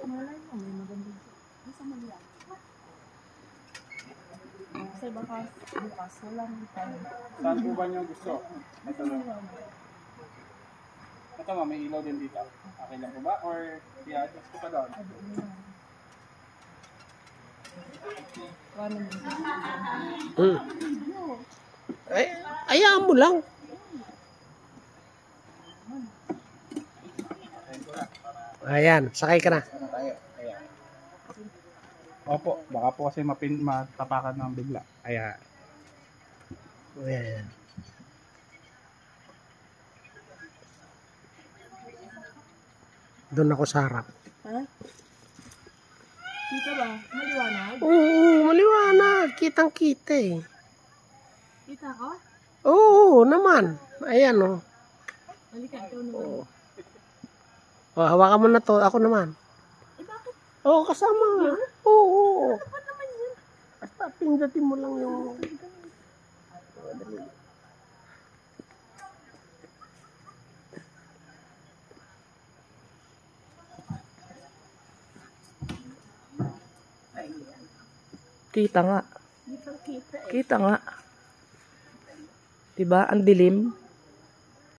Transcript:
Malay mo, may magandang. Isa mo yan. Kasi baka bukas, walang tayo. Saan po ba niyo gusto? Ito ma, may ilaw din dito. Okay lang po ba? Or i-adjust ko pa doon? Ay, ayaan mo lang. Ayan, sakay ka na. Tayo. Ayan. Opo, baka po kasi matapakan ng bigla. Ayan. Ayan. Doon ako sa harap. Ha? Kita ba? Maliwanag? Oo, maliwanag. Kitang-kita eh. Kita ko? Oo, naman. Ayan o. Halika, ikaw naman. Oh, hawakan mo na to. Ako naman. Eh, bakit? Oo, kasama. Oo. Ano naman yun? Basta pindutin mo lang yung... Kita nga. Kita eh. Kita nga. Diba? Ang dilim.